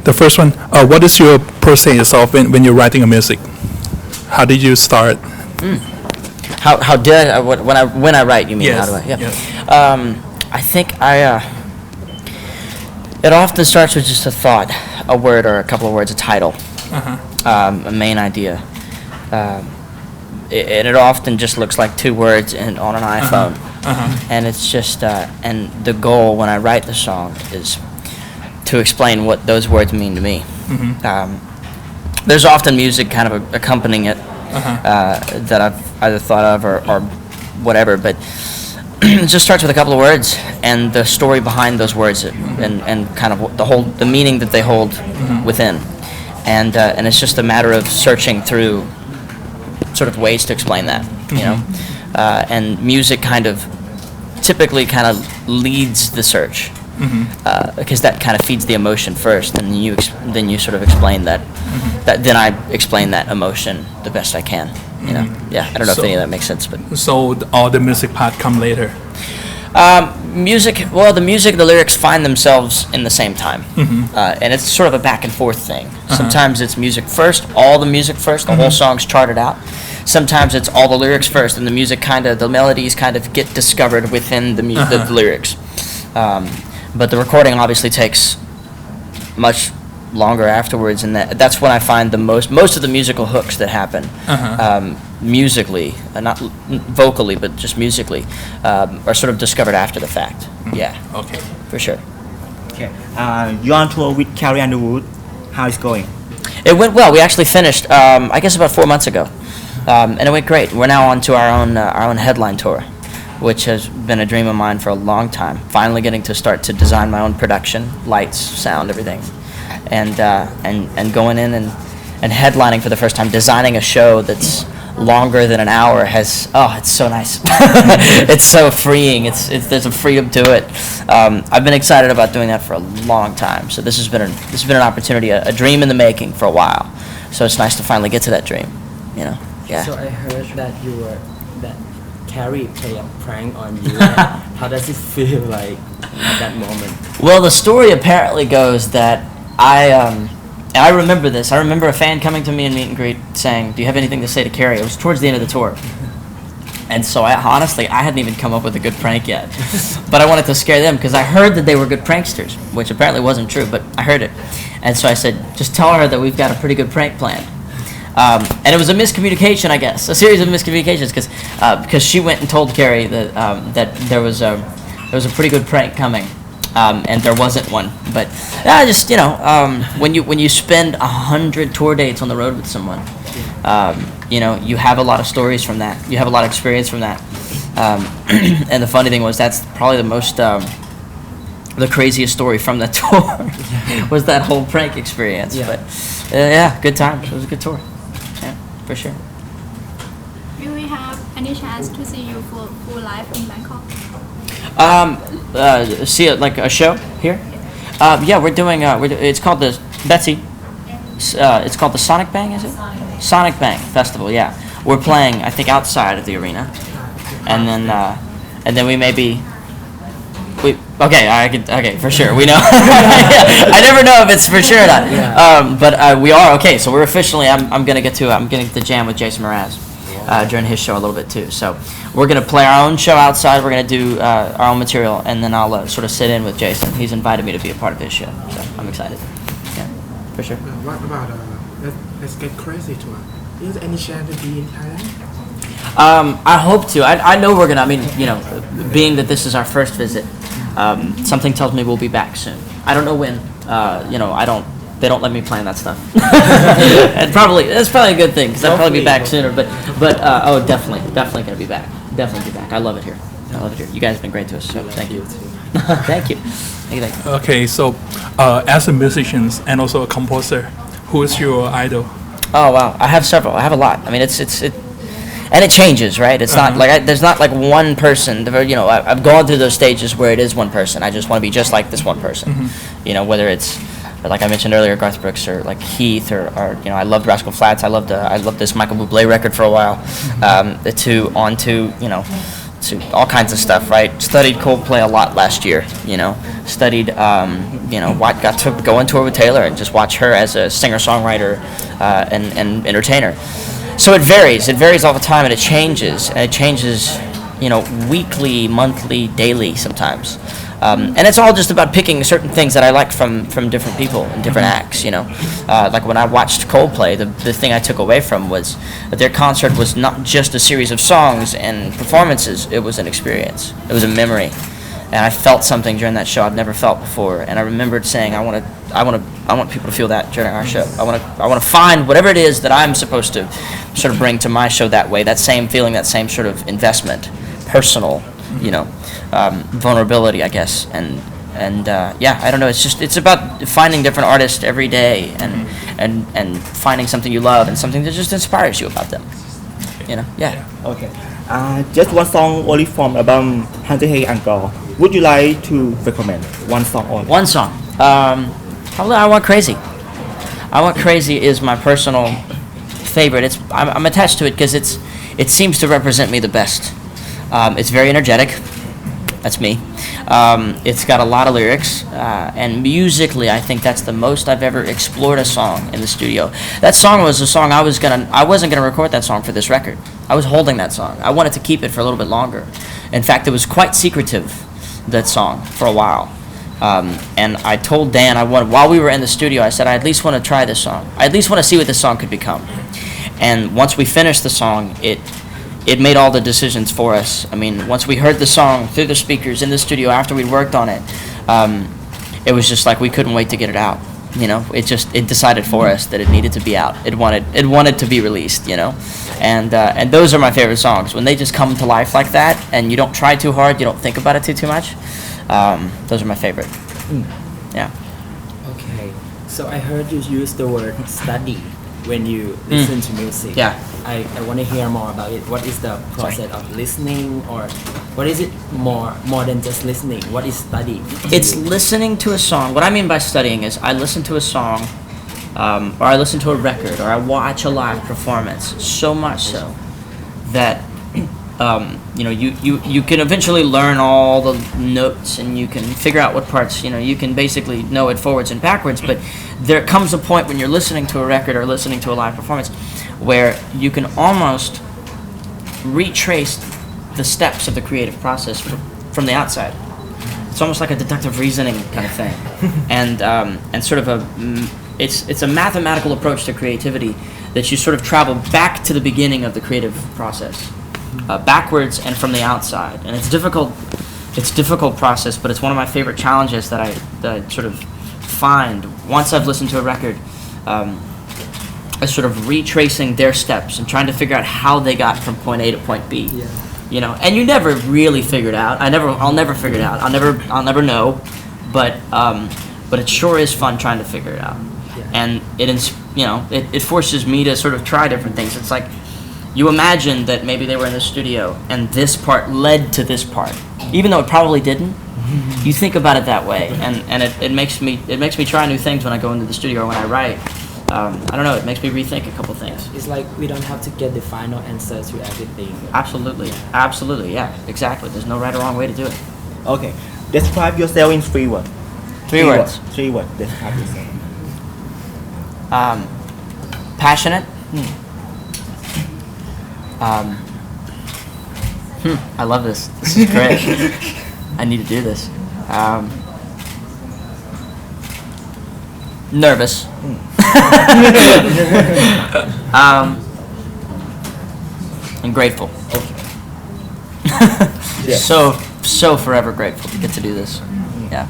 The first one, what is your process of when you're writing a music? How did you start? How did I, when I write? You mean Yes. how do I? Yeah. Yes. I think it often starts with just a thought, a word or a couple of words, a title, a main idea. And it often just looks like two words on an iPhone, and it's just and the goal when I write the song is to explain what those words mean to me. There's often music kind of accompanying it that I've either thought of or whatever, but it just starts with a couple of words and the story behind those words and kind of the meaning that they hold within, and it's just a matter of searching through sort of ways to explain that, you know, and music typically kind of leads the search. Because that kind of feeds the emotion first, and then you sort of explain that. Then I explain that emotion the best I can. You know, yeah. I don't know if any of that makes sense, but So all the music part come later. music. Well, the lyrics find themselves in the same time, and it's sort of a back and forth thing. Sometimes it's music first, all the music first, the whole song's charted out. Sometimes it's all the lyrics first, and the music the melodies kind of get discovered within the lyrics. But the recording obviously takes much longer afterwards, and that's when I find most of the musical hooks that happen musically, not vocally, but just musically, are sort of discovered after the fact. Yeah, Okay. for sure. Okay. You're on tour with Carrie Underwood. How is it going? It went well. We actually finished, I guess, about 4 months ago, and it went great. We're now on to our own headline tour, which has been a dream of mine for a long time. Finally getting to start to design my own production, lights, sound, everything, and going in and headlining for the first time, designing a show that's longer than an hour it's so nice. It's so freeing. There's a freedom to it. I've been excited about doing that for a long time. So this has been an opportunity, a dream in the making for a while. So it's nice to finally get to that dream. You know, yeah. So I heard that Carrie played a prank on you. How does it feel like at that moment? Well, the story apparently goes that I remember this. I remember a fan coming to me in meet and greet saying, "Do you have anything to say to Carrie?" It was towards the end of the tour. And so I hadn't even come up with a good prank yet. But I wanted to scare them because I heard that they were good pranksters, which apparently wasn't true, but I heard it. And so I said, just tell her that we've got a pretty good prank planned. And it was a miscommunication, I guess, a series of miscommunications, because she went and told Carrie that there was a pretty good prank coming, and there wasn't one. But just when you spend 100 tour dates on the road with someone, you have a lot of stories from that. You have a lot of experience from that. And the funny thing was that's probably the craziest story from the tour was that whole prank experience. Yeah. But good times. It was a good tour. Yeah, for sure. Will we have any chance to see you full live in Bangkok? See it like a show here? Yeah, we're doing. It's called the Betsy. It's called the Sonic Bang, is it? Sonic Bang Festival. Yeah, we're playing. I think outside of the arena, and then we may be. Okay, for sure. We know. I never know if it's for sure or not. But we are okay. So we're officially. I'm gonna get to jam with Jason Mraz during his show a little bit too. So we're gonna play our own show outside. We're gonna do our own material, and then I'll sort of sit in with Jason. He's invited me to be a part of his show, so I'm excited. Yeah, for sure. What about let's get crazy tour? Is there any chance to be in Thailand? I hope to. I know we're gonna. I mean, being that this is our first visit, something tells me we'll be back soon. I don't know when. They don't let me plan that stuff. And that's probably a good thing because I'll probably be back sooner. But definitely gonna be back. Definitely be back. I love it here. You guys have been great to us. So thank you. Thank you. Thank you. Okay, so as a musician and also a composer, who is your idol? Oh wow, I have several. I have a lot. I mean, and it changes, right? It's not like there's not like one person. I've gone through those stages where it is one person. I just want to be just like this one person. Whether it's like I mentioned earlier, Garth Brooks or like Heath or I loved Rascal Flatts. I loved this Michael Bublé record for a while. to all kinds of stuff, right? Studied Coldplay a lot last year, you know. Studied, got to go on tour with Taylor and just watch her as a singer-songwriter and entertainer. So it varies. It varies all the time, and it changes. And it changes, weekly, monthly, daily sometimes. And it's all just about picking certain things that I like from different people and different acts, Like when I watched Coldplay, the thing I took away from was that their concert was not just a series of songs and performances, it was an experience. It was a memory. And I felt something during that show I've never felt before. And I remembered saying, I want people to feel that during our show. I want to find whatever it is that I'm supposed to sort of bring to my show that way, that same feeling, that same sort of investment, personal, vulnerability, I guess, and I don't know. It's about finding different artists every day, and finding something you love and something that just inspires you about them. Yeah. Okay. Just one song only from album Hunter Hay Angkor. Would you like to recommend one song only? One song. Probably I Want Crazy. I Want Crazy is my personal favorite. I'm attached to it because it seems to represent me the best. It's very energetic. That's me. It's got a lot of lyrics, and musically, I think that's the most I've ever explored a song in the studio. That song was a song I wasn't gonna record that song for this record. I was holding that song. I wanted to keep it for a little bit longer. In fact, it was quite secretive, that song, for a while. And I told Dan, while we were in the studio, I said, I at least want to try this song. I at least want to see what this song could become. And once we finished the song, it made all the decisions for us. I mean, once we heard the song through the speakers in the studio after we'd worked on it, it was just like we couldn't wait to get it out. It decided for us that it needed to be out. It wanted to be released. And those are my favorite songs when they just come to life like that, and you don't try too hard, you don't think about it too much. Those are my favorite. Yeah. Okay, so I heard you use the word study when you listen to music. Yeah. I want to hear more about it. What is the process of listening, or what is it more than just listening? What is study? It's listening to a song. What I mean by studying is I listen to a song, or I listen to a record, or I watch a live performance, so much so that you can eventually learn all the notes, and you can figure out what parts, you can basically know it forwards and backwards, but there comes a point when you're listening to a record or listening to a live performance where you can almost retrace the steps of the creative process from the outside. It's almost like a deductive reasoning kind of thing, and sort of it's a mathematical approach to creativity that you sort of travel back to the beginning of the creative process, backwards and from the outside. And it's difficult. It's a difficult process, but it's one of my favorite challenges that I sort of find once I've listened to a record. Is sort of retracing their steps and trying to figure out how they got from point A to point B. Yeah. And you never really figure it out. I'll never figure it out. I'll never know, but it sure is fun trying to figure it out. Yeah. And it forces me to sort of try different things. It's like you imagine that maybe they were in the studio and this part led to this part, even though it probably didn't. You think about it that way, and it makes me try new things when I go into the studio or when I write. I don't know, it makes me rethink a couple things. It's like we don't have to get the final answer to everything. Absolutely, yeah, exactly. There's no right or wrong way to do it. Okay. Describe yourself in 3 words. 3 words. 3 words. Describe yourself. Passionate. I love this. This is great. I need to do this. Nervous. And grateful. Yeah. So forever grateful to get to do this. Yeah.